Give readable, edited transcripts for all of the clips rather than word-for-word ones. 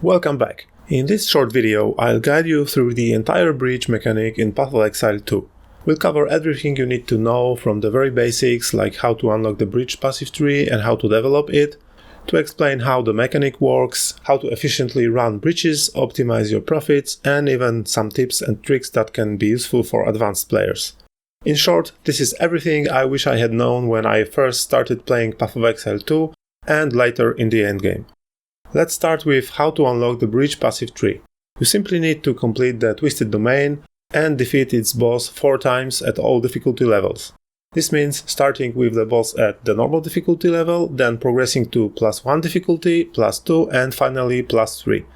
Welcome back. In this short video, I'll guide you through the entire bridge mechanic in Path of Exile 2. We'll cover everything you need to know from the very basics, like how to unlock the bridge passive tree and how to develop it, to explain how the mechanic works, how to efficiently run bridges, optimize your profits, and even some tips and tricks that can be useful for advanced players. In short, this is everything I wish I had known when I first started playing Path of Exile 2 and later in the endgame. Let's start with how to unlock the bridge passive tree. You simply need to complete the Twisted Domain and defeat its boss 4 times at all difficulty levels. This means starting with the boss at the normal difficulty level, then progressing to +1 difficulty, +2 and finally +3.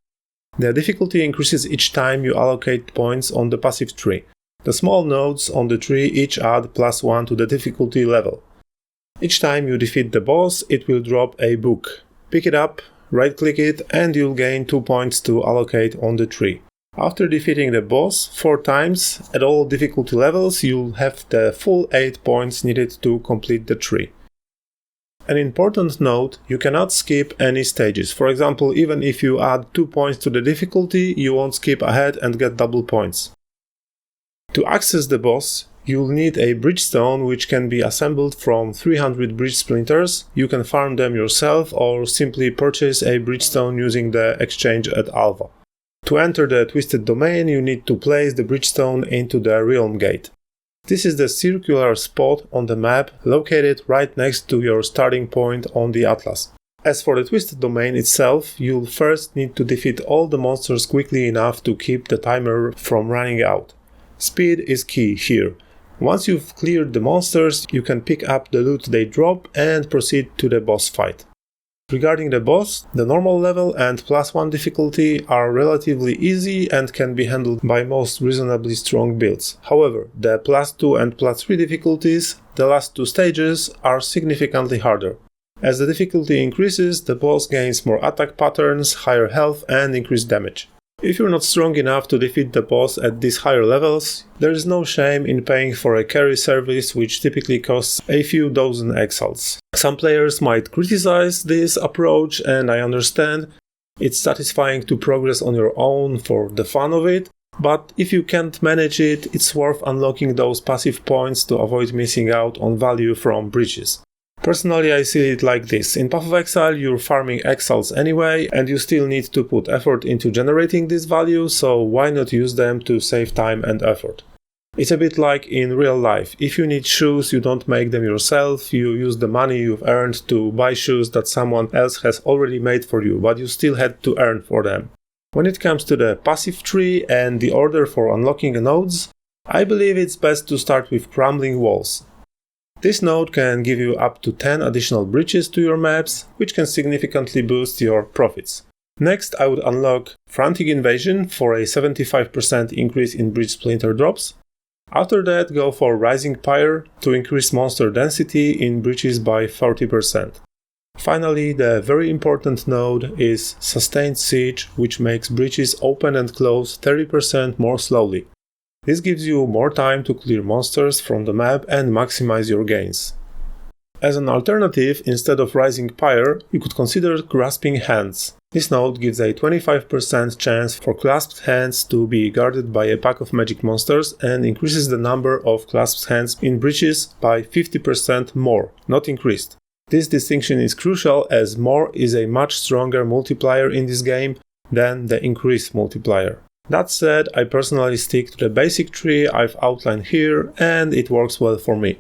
The difficulty increases each time you allocate points on the passive tree. The small nodes on the tree each add +1 to the difficulty level. Each time you defeat the boss, it will drop a book. Pick it up, right-click it, and you'll gain 2 points to allocate on the tree. After defeating the boss 4 times at all difficulty levels, you'll have the full 8 points needed to complete the tree. An important note, you cannot skip any stages. For example, even if you add 2 points to the difficulty, you won't skip ahead and get double points. To access the boss, you'll need a Bridgestone, which can be assembled from 300 bridge splinters. You can farm them yourself or simply purchase a Bridgestone using the exchange at Alva. To enter the Twisted Domain, you need to place the Bridgestone into the Realm Gate. This is the circular spot on the map located right next to your starting point on the Atlas. As for the Twisted Domain itself, you'll first need to defeat all the monsters quickly enough to keep the timer from running out. Speed is key here. Once you've cleared the monsters, you can pick up the loot they drop and proceed to the boss fight. Regarding the boss, the normal level and +1 difficulty are relatively easy and can be handled by most reasonably strong builds. However, the +2 and +3 difficulties, the last 2 stages, are significantly harder. As the difficulty increases, the boss gains more attack patterns, higher health and increased damage. If you're not strong enough to defeat the boss at these higher levels, there is no shame in paying for a carry service, which typically costs a few dozen exiles. Some players might criticize this approach, and I understand. It's satisfying to progress on your own for the fun of it, but if you can't manage it, it's worth unlocking those passive points to avoid missing out on value from bridges. Personally, I see it like this. In Path of Exile, you're farming exiles anyway, and you still need to put effort into generating this value, so why not use them to save time and effort? It's a bit like in real life. If you need shoes, you don't make them yourself, you use the money you've earned to buy shoes that someone else has already made for you, but you still had to earn for them. When it comes to the passive tree and the order for unlocking nodes, I believe it's best to start with Crumbling Walls. This node can give you up to 10 additional bridges to your maps, which can significantly boost your profits. Next, I would unlock Frantic Invasion for a 75% increase in bridge splinter drops. After that, go for Rising Pyre to increase monster density in bridges by 40%. Finally, the very important node is Sustained Siege, which makes bridges open and close 30% more slowly. This gives you more time to clear monsters from the map and maximize your gains. As an alternative, instead of Rising Pyre, you could consider Grasping Hands. This node gives a 25% chance for clasped hands to be guarded by a pack of magic monsters and increases the number of clasped hands in bridges by 50% more, not increased. This distinction is crucial as more is a much stronger multiplier in this game than the increase multiplier. That said, I personally stick to the basic tree I've outlined here, and it works well for me.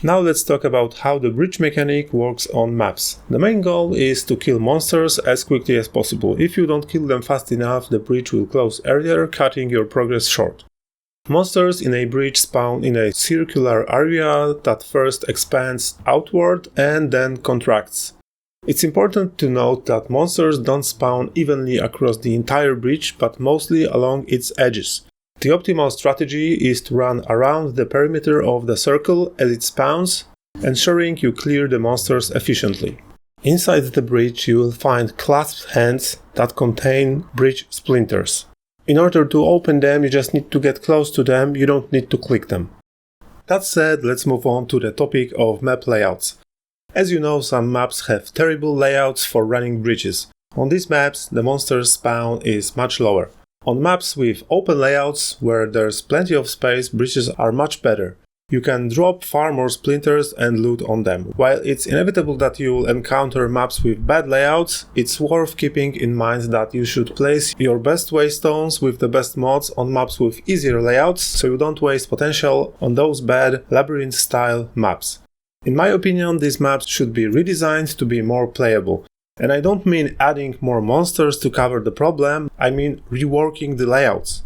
Now let's talk about how the bridge mechanic works on maps. The main goal is to kill monsters as quickly as possible. If you don't kill them fast enough, the bridge will close earlier, cutting your progress short. Monsters in a bridge spawn in a circular area that first expands outward and then contracts. It's important to note that monsters don't spawn evenly across the entire bridge, but mostly along its edges. The optimal strategy is to run around the perimeter of the circle as it spawns, ensuring you clear the monsters efficiently. Inside the bridge you will find clasped hands that contain bridge splinters. In order to open them, you just need to get close to them, you don't need to click them. That said, let's move on to the topic of map layouts. As you know, some maps have terrible layouts for running bridges. On these maps, the monsters spawn is much lower. On maps with open layouts, where there's plenty of space, breaches are much better. You can drop far more splinters and loot on them. While it's inevitable that you'll encounter maps with bad layouts, it's worth keeping in mind that you should place your best waystones with the best mods on maps with easier layouts, so you don't waste potential on those bad labyrinth-style maps. In my opinion, these maps should be redesigned to be more playable. And I don't mean adding more monsters to cover the problem, I mean reworking the layouts.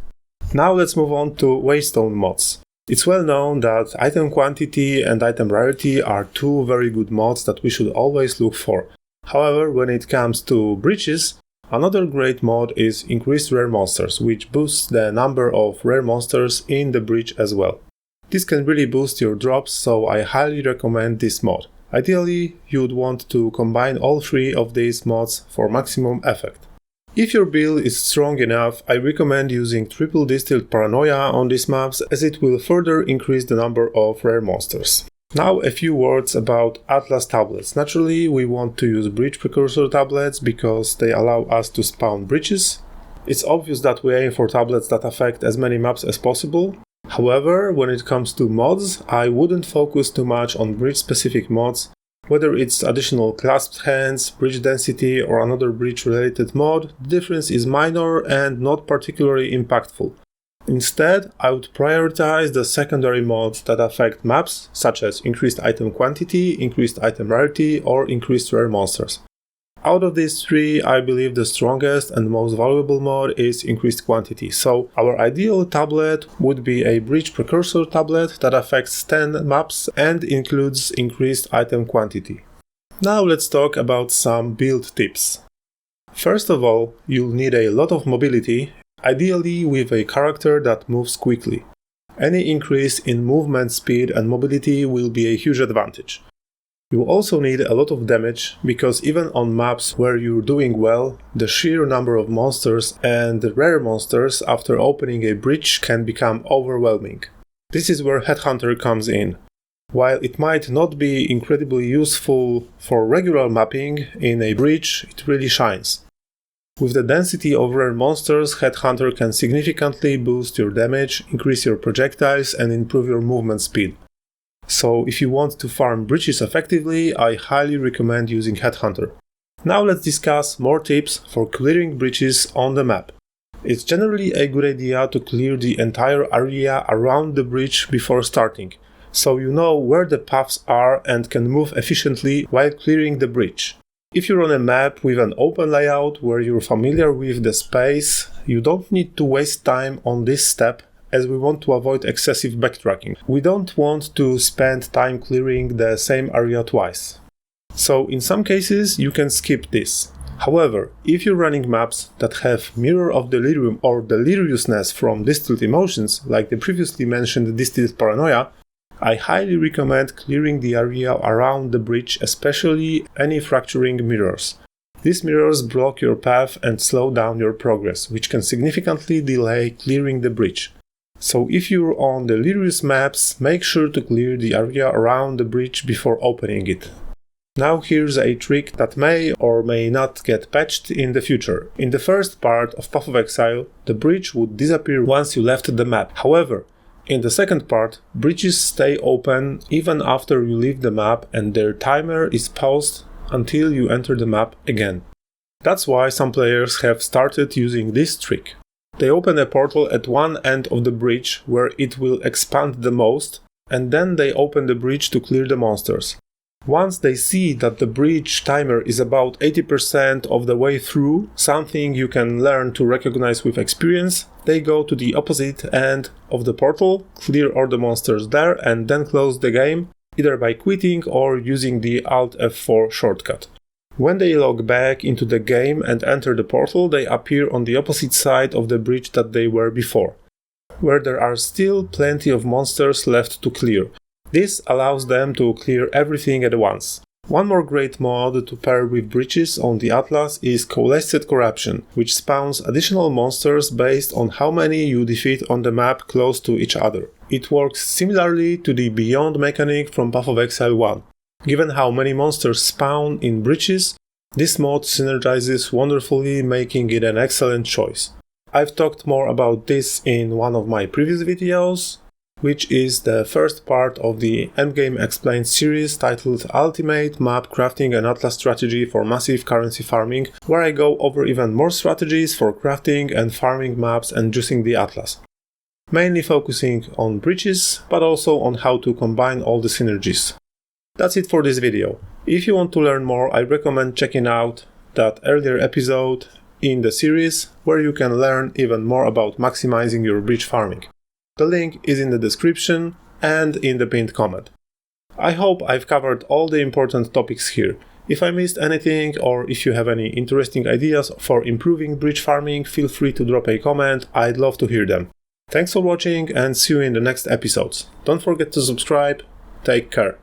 Now let's move on to Waystone mods. It's well known that item quantity and item rarity are two very good mods that we should always look for. However, when it comes to breaches, another great mod is increased rare monsters, which boosts the number of rare monsters in the breach as well. This can really boost your drops, so I highly recommend this mod. Ideally, you'd want to combine all three of these mods for maximum effect. If your build is strong enough, I recommend using Triple Distilled Paranoia on these maps, as it will further increase the number of rare monsters. Now a few words about Atlas tablets. Naturally, we want to use Breach Precursor tablets because they allow us to spawn breaches. It's obvious that we aim for tablets that affect as many maps as possible. However, when it comes to mods, I wouldn't focus too much on breach-specific mods. Whether it's additional clasped hands, breach density, or another breach-related mod, the difference is minor and not particularly impactful. Instead, I would prioritize the secondary mods that affect maps, such as increased item quantity, increased item rarity, or increased rare monsters. Out of these three, I believe the strongest and most valuable mod is increased quantity, so our ideal tablet would be a Breach Precursor tablet that affects 10 maps and includes increased item quantity. Now let's talk about some build tips. First of all, you'll need a lot of mobility, ideally with a character that moves quickly. Any increase in movement speed and mobility will be a huge advantage. You also need a lot of damage, because even on maps where you're doing well, the sheer number of monsters and the rare monsters after opening a breach can become overwhelming. This is where Headhunter comes in. While it might not be incredibly useful for regular mapping, in a breach it really shines. With the density of rare monsters, Headhunter can significantly boost your damage, increase your projectiles, and improve your movement speed. So if you want to farm breaches effectively, I highly recommend using Headhunter. Now let's discuss more tips for clearing breaches on the map. It's generally a good idea to clear the entire area around the breach before starting, so you know where the paths are and can move efficiently while clearing the breach. If you're on a map with an open layout where you're familiar with the space, you don't need to waste time on this step, as we want to avoid excessive backtracking. We don't want to spend time clearing the same area twice. So in some cases you can skip this. However, if you're running maps that have Mirror of Delirium or Deliriousness from Distilled Emotions, like the previously mentioned Distilled Paranoia, I highly recommend clearing the area around the breach, especially any fracturing mirrors. These mirrors block your path and slow down your progress, which can significantly delay clearing the breach. So if you're on Delirious maps, make sure to clear the area around the breach before opening it. Now here's a trick that may or may not get patched in the future. In the first part of Path of Exile, the breach would disappear once you left the map. However, in the second part, breaches stay open even after you leave the map, and their timer is paused until you enter the map again. That's why some players have started using this trick. They open a portal at one end of the breach where it will expand the most, and then they open the breach to clear the monsters. Once they see that the breach timer is about 80% of the way through, something you can learn to recognize with experience, they go to the opposite end of the portal, clear all the monsters there, and then close the game, either by quitting or using the Alt F4 shortcut. When they log back into the game and enter the portal, they appear on the opposite side of the breach that they were before, where there are still plenty of monsters left to clear. This allows them to clear everything at once. One more great mod to pair with breaches on the Atlas is Coalesced Corruption, which spawns additional monsters based on how many you defeat on the map close to each other. It works similarly to the Beyond mechanic from Path of Exile 1. Given how many monsters spawn in breaches, This mod synergizes wonderfully, making it an excellent choice. I've talked more about this in one of my previous videos, which is the first part of the Endgame Explained series titled Ultimate Map Crafting and Atlas Strategy for Massive Currency Farming, where I go over even more strategies for crafting and farming maps and juicing the Atlas. Mainly focusing on bridges, but also on how to combine all the synergies. That's it for this video. If you want to learn more, I recommend checking out that earlier episode in the series, where you can learn even more about maximizing your bridge farming. The link is in the description and in the pinned comment. I hope I've covered all the important topics here. If I missed anything, or if you have any interesting ideas for improving bridge farming, feel free to drop a comment, I'd love to hear them. Thanks for watching and see you in the next episodes. Don't forget to subscribe. Take care.